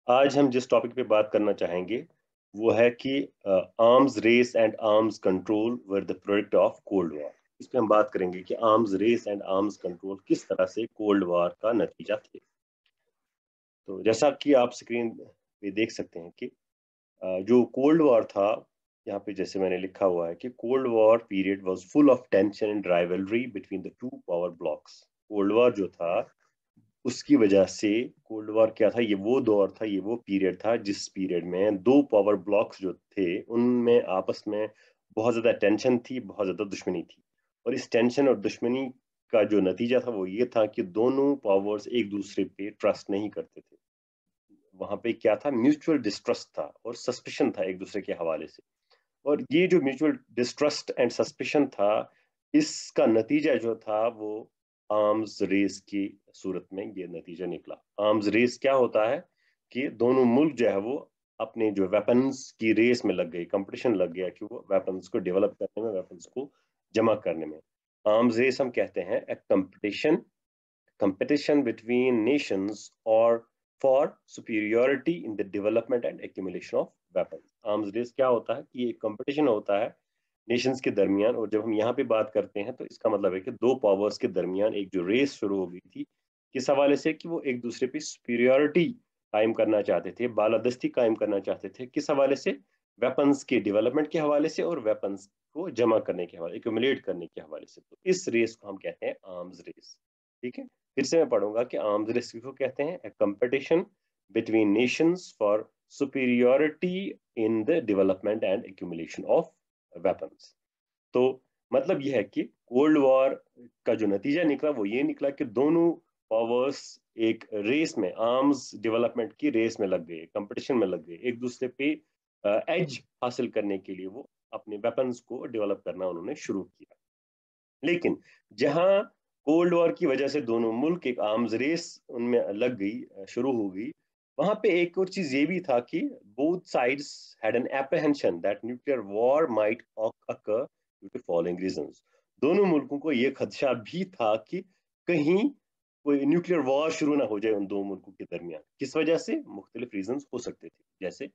आज हम जिस टॉपिक पे बात करना चाहेंगे वो है कि arms race and arms control were the product of cold war. इस पे हम बात करेंगे कि arms race and arms control किस तरह से कोल्ड वॉर का नतीजा थे। तो जैसा कि आप स्क्रीन पे देख सकते हैं कि जो कोल्ड वॉर था, यहाँ पे जैसे मैंने लिखा हुआ है कि cold war period was full of tension and rivalry between the two power blocks. Cold war जो था उसकी वजह से, कोल्ड वॉर क्या था, ये वो दौर था, ये वो पीरियड था जिस पीरियड में दो पावर ब्लॉक्स जो थे उनमें आपस में बहुत ज्यादा टेंशन थी, बहुत ज्यादा दुश्मनी थी। और इस टेंशन और दुश्मनी का जो नतीजा था वो ये था कि दोनों पावर्स एक दूसरे पे ट्रस्ट नहीं करते थे। वहां पे क्या था, म्यूचुअल डिस्ट्रस्ट था और सस्पिशन था एक दूसरे के हवाले से। और ये जो म्यूचुअल डिस्ट्रस्ट एंड सस्पिशन था, इसका नतीजा जो था वो आर्म्स रेस की सूरत में ये नतीजा निकला। आर्म्स रेस क्या होता है कि दोनों मुल्क जो है वो अपने जो वेपन्स की रेस में लग गए, कंपटीशन लग गया कि वो वेपन्स को डेवलप करने में, वेपन्स को जमा करने में। आर्म्स रेस हम कहते हैं a competition competition between nations or for superiority in the development and accumulation of weapons. Arms race क्या होता है कि एक कंपटीशन होता है नेशंस के दरमियान। और जब हम यहाँ पे बात करते हैं तो इसका मतलब है कि दो पावर्स के दरमियान एक जो रेस शुरू हो गई थी, किस हवाले से कि वो एक दूसरे पे सुपीरियोरिटी कायम करना चाहते थे, बालादस्ती कायम करना चाहते थे। किस हवाले से? वेपन्स के डेवलपमेंट के हवाले से और वेपन्स को जमा करने के हवाले, एक्यूमुलेट करने के हवाले से। तो इस रेस को हम कहते हैं आर्म्स रेस। ठीक है, फिर से मैं पढ़ूंगा कि आर्म्स रेस को कहते हैं a competition between nations for superiority in the development and accumulation of weapons. तो मतलब यह है कि कोल्ड वॉर का जो नतीजा निकला वो ये निकला कि दोनों पावर्स एक रेस में, आर्म्स डेवलपमेंट की रेस में लग गए, कंपटीशन में लग गए, एक दूसरे पे एज हासिल करने के लिए वो अपने वेपन्स को डेवलप करना उन्होंने शुरू किया। लेकिन जहां कोल्ड वॉर की वजह से दोनों मुल्क एक आर्म्स रेस उनमें लग गई, शुरू हो गई, वहां पे एक और चीज ये भी था कि both sides had an apprehension that nuclear war might occur due to following reasons। दोनों मुल्कों को ये खदशा भी था कि कहीं कोई न्यूक्लियर वॉर शुरू ना हो जाए उन दो मुल्कों के दरमियान। किस वजह से? मुख्तलिफ रीजंस हो सकते थे। जैसे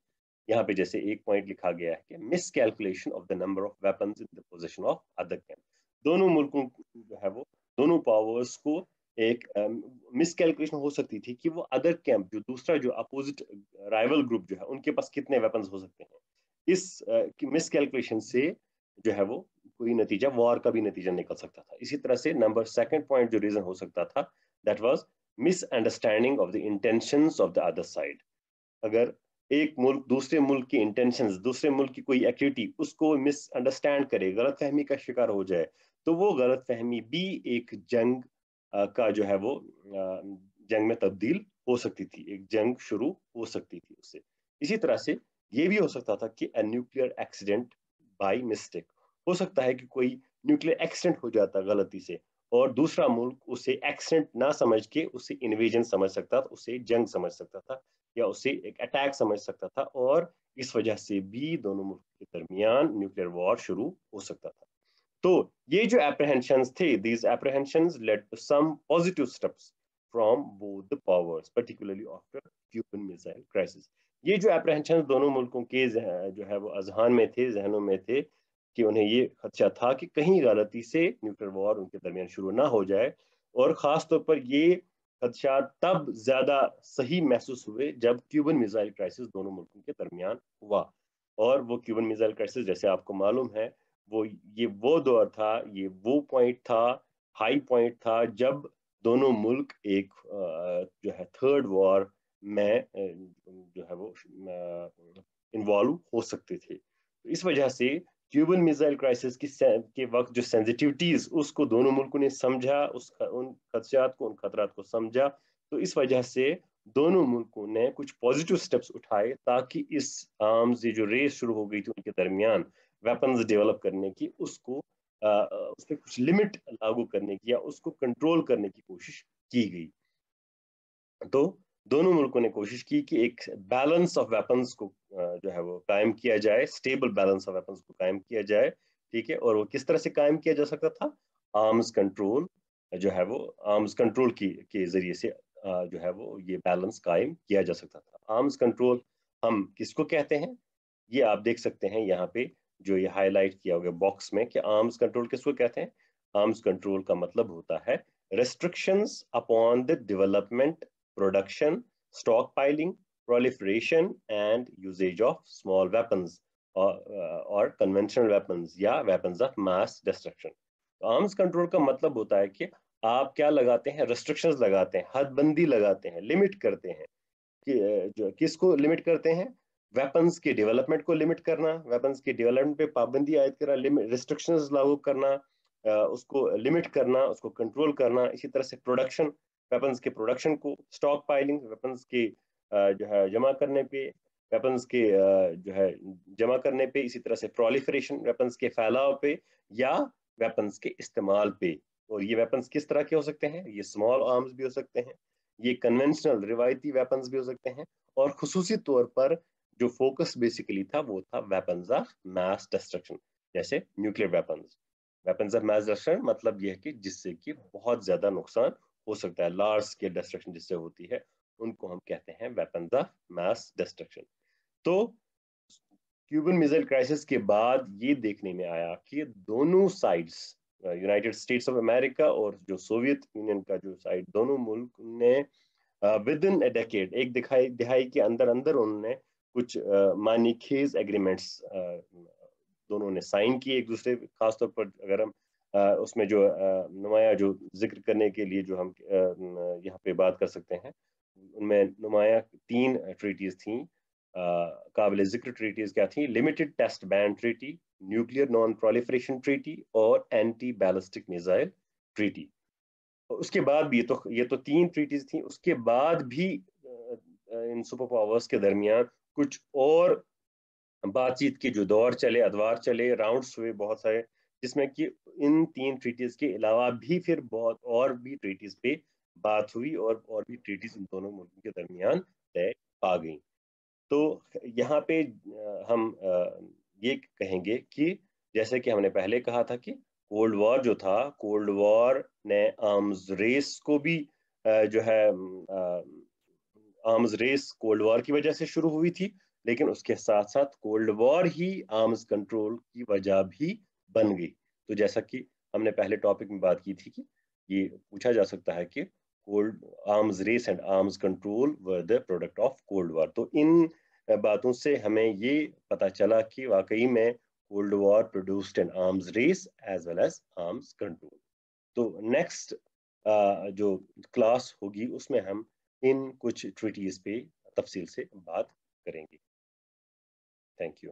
यहाँ पे जैसे एक पॉइंट लिखा गया है कि miss calculation of the number of weapons in the position of other camp. दोनों मुल्कों जो है वो, दोनों पावर्स को एक मिसकैलकुलेशन हो सकती थी कि वो अदर कैंप, जो दूसरा जो अपोजिट राइवल ग्रुप जो है, उनके पास कितने वेपन्स हो सकते हैं। इस मिसकैलकुलेशन से जो है वो कोई नतीजा, वॉर का भी नतीजा निकल सकता था। इसी तरह से नंबर सेकंड पॉइंट जो रीजन हो सकता था, that was misunderstanding of the intentions of the other side. अगर एक मुल्क दूसरे मुल्क की इंटेंशंस, दूसरे मुल्क की कोई एक्टिविटी, उसको मिसअंडरस्टैंड करे, गलत फहमी का शिकार हो जाए, तो वो गलत फहमी भी एक जंग का जो है वो जंग में तब्दील हो सकती थी, एक जंग शुरू हो सकती थी उससे। इसी तरह से ये भी हो सकता था कि न्यूक्लियर एक्सीडेंट बाय मिस्टेक, हो सकता है कि कोई न्यूक्लियर एक्सीडेंट हो जाता गलती से और दूसरा मुल्क उसे एक्सीडेंट ना समझ के उसे इन्वेजन समझ सकता था, उसे जंग समझ सकता था, या उसे एक अटैक समझ सकता था, और इस वजह से भी दोनों मुल्क के दरमियान न्यूक्लियर वॉर शुरू हो सकता था। तो ये जो apprehensions थे, these apprehensions led to some positive steps from both the powers, particularly after Cuban Missile Crisis। ये जो apprehensions दोनों मुल्कों के जो है वो अजहान में थे, जहनों में थे, कि उन्हें ये खदशा था कि कहीं गलती से न्यूक्लियर वॉर उनके दरमियान शुरू ना हो जाए। और खास तौर पर ये खदशा तब ज्यादा सही महसूस हुए जब क्यूबन मिसाइल क्राइसिस दोनों मुल्कों के दरमियान हुआ। और वो क्यूबन मिसाइल क्राइसिस, जैसे आपको मालूम है, वो ये वो दौर था, ये वो पॉइंट था, हाई पॉइंट था, जब दोनों मुल्क एक जो है थर्ड वॉर में जो है वो इन्वॉल्व हो सकते थे। तो इस वजह से क्यूबन मिसाइल क्राइसिस की के वक्त जो सेंसिटिविटीज, उसको दोनों मुल्कों ने समझा, उस उन खदशात को, उन खतरात को समझा। तो इस वजह से दोनों मुल्कों ने कुछ पॉजिटिव स्टेप्स उठाए ताकि इस आर्म्स, ये जो रेस शुरू हो गई थी उनके दरमियान वेपन्स डेवलप करने की, उसको उस पर कुछ लिमिट लागू करने की या उसको कंट्रोल करने की कोशिश की गई। तो दोनों मुल्कों ने कोशिश की कि एक बैलेंस ऑफ वेपन्स को जो है वो कायम किया जाए, स्टेबल बैलेंस ऑफ वेपन्स को कायम किया जाए। ठीक है, और वो किस तरह से कायम किया जा सकता था? आर्म्स कंट्रोल जो है वो, आर्म्स कंट्रोल की के जरिए से जो है वो ये बैलेंस कायम किया जा सकता था। आर्म्स कंट्रोल हम किसको कहते हैं, ये आप देख सकते हैं यहाँ पे जो ये हाईलाइट किया हुआ बॉक्स में कि आर्म्स कंट्रोल किसको कहते हैं। आर्म्स कंट्रोल का मतलब होता है restrictions upon the development, production, stockpiling, proliferation and usage of small weapons or conventional weapons या weapons of mass destruction। Arms control का मतलब होता है कि आप क्या लगाते हैं, restrictions लगाते हैं, हदबंदी लगाते हैं, लिमिट करते हैं कि जो किसको लिमिट करते हैं, वेपन्स के डेवलपमेंट को लिमिट करना, वेपन्स के डेवलपमेंट पे पाबंदी आयद करना, रिस्ट्रिक्शंस लागू करना, उसको लिमिट करना, उसको कंट्रोल करना। इसी तरह से प्रोडक्शन, वेपन्स के प्रोडक्शन को, स्टॉक पाइलिंग, वेपन्स के जो है जमा करने पे, वेपन्स के जो है जमा करने पे, इसी तरह से प्रोलिफरेशन, वेपन्स के फैलाव पे या वेपन्स के इस्तेमाल पे। और ये वेपन्स किस तरह के हो सकते हैं, ये स्मॉल आर्म्स भी हो सकते हैं, ये कन्वेंशनल रिवायती वेपन्स भी हो सकते हैं, और खुसूसी तौर पर जो फोकस बेसिकली था वो था वेपन्स ऑफ मास डिस्ट्रक्शन, जैसे nuclear weapons. Weapons of mass destruction मतलब ये है कि जिससे कि बहुत ज्यादा नुकसान हो सकता है, लार्ज स्केल डिस्ट्रक्शन जिससे होती है, उनको हम कहते हैं वेपन्स ऑफ मास डिस्ट्रक्शन। तो क्यूबन मिसाइल क्राइसिस के बाद ये देखने में आया कि दोनों sides, United states of America और जो सोवियत यूनियन का जो साइड, दोनों मुल्क ने विद इन ए डेकेड, एक दिहाई के अंदर अंदर उन्होंने कुछ मानीखेज एग्रीमेंट्स दोनों ने साइन किए एक दूसरे, खासतौर पर अगर हम उसमें जो नुमाया जो जिक्र करने के लिए जो हम यहाँ पे बात कर सकते हैं, उनमें नुमाया 3 ट्रीटीज थी, काबिल जिक्र ट्रीटीज क्या थी, limited test ban treaty, nuclear non proliferation treaty और एंटी बैलिस्टिक मिसाइल ट्रीटी। उसके बाद भी ये तो 3 ट्रीटीज थी, उसके बाद भी इन सुपर पावर्स के दरमियान कुछ और बातचीत के जो दौर चले, अदवार चले, राउंड्स हुए बहुत सारे, जिसमें कि इन 3 ट्रीटीज के अलावा भी फिर बहुत और भी ट्रीटीज पे बात हुई, और भी ट्रीटीज इन दोनों मुल्कों के दरमियान तय आ गई। तो यहाँ पे हम ये कहेंगे कि जैसे कि हमने पहले कहा था कि कोल्ड वॉर जो था, कोल्ड वॉर ने आर्म्स रेस को भी जो है आर्म्स रेस कोल्ड वॉर की वजह से शुरू हुई थी, लेकिन उसके साथ साथ कोल्ड वॉर ही आर्म्स कंट्रोल की वजह भी बन गई। तो जैसा कि हमने पहले टॉपिक में बात की थी कि ये पूछा जा सकता है कि cold arms race and arms control were the product of cold war. तो इन बातों से हमें ये पता चला कि वाकई में cold war produced an arms race as well as arms control. तो नेक्स्ट जो क्लास होगी उसमें हम इन कुछ ट्रीटीज पे तफसील से बात करेंगे। Thank you.